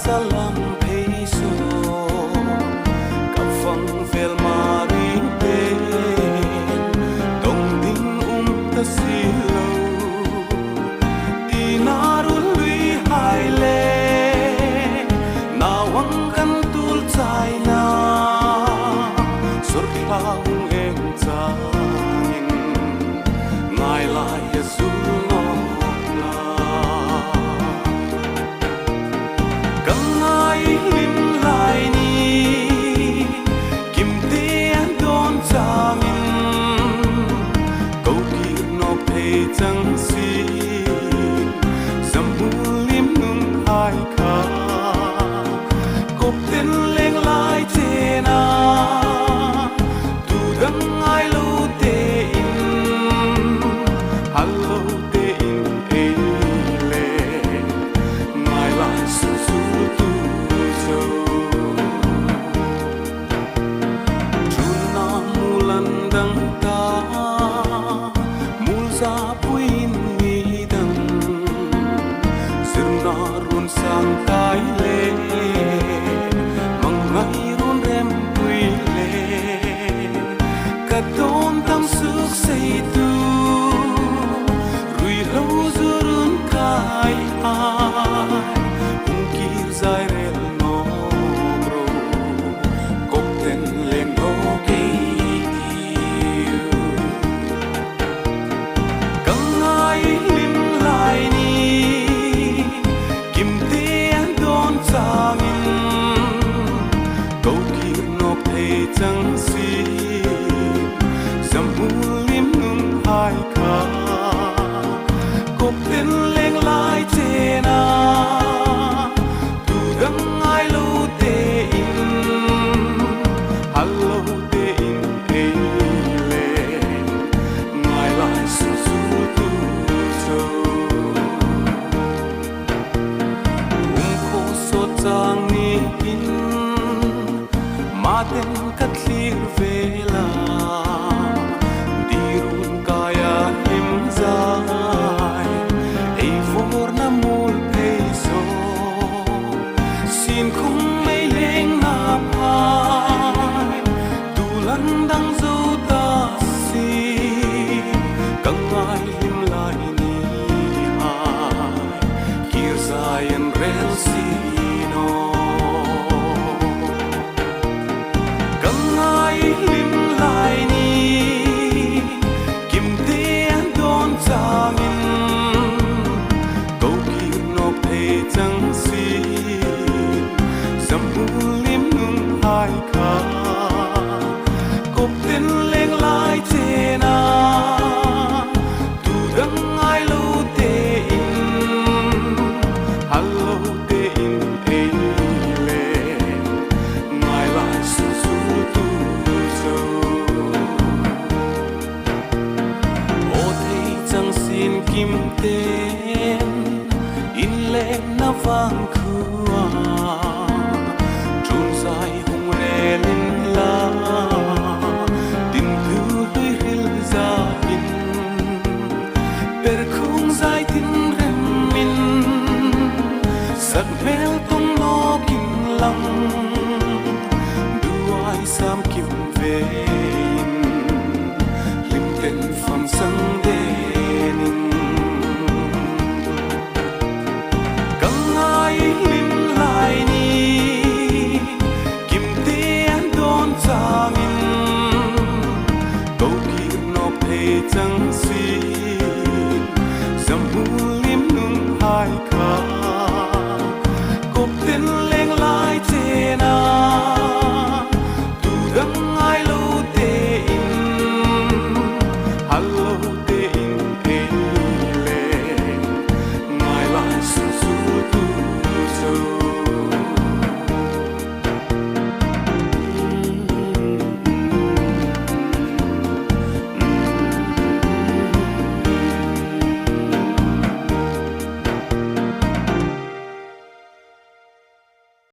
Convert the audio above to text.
zalam peiso kafang vel mari te dong ding ta silo tinarul lui haile nawang kan tul chai na sur thlang em changin ngai lai yesu no na kangai lim lai ni kim te an don changin câu kir no pe chang si zamul lim nung hai kha kop ten leng lai che na tu dang ai lo te in hallo te in e le ngai lai su su tu zo chuna mulan dang ta mul za puin ni dang sirna run sang kai le mangai run rem pui le kadon tam suk sei tu rui lo zurun kai ai ungkir zai rel no bro kop ten len no ke kangai lim lai ni kim te an don changin câu kir no pe chang si zamul lim nung hai kha kop ten leng lai che na tu dang ai lo te in hallo te in e le ngai lai su su tu zo kho so chang ni in ma ten kat lir vela dirun kaya him zai ei vor na mul peiso sin khung mei leng na pai tu lan dang zo ta si kangai him lai ni hai kir zai en rel si no kangai lim lai ni kim te an don changin câu kir no pe chang si zamul lim nung hai kha kop ten leng lai che na tu dang ai lo te in hallo te in e le ngai lai su su tu zo o thei chang sin kim ten in le na wang khua chun sai hung re lin la tin thu lui hil za in per khung zai tin rem min sat mel tong no kin lam duai sam kim ve in lim ten pham sang de nin kangai lim lai ni kim te an don changin câu kir no pe chang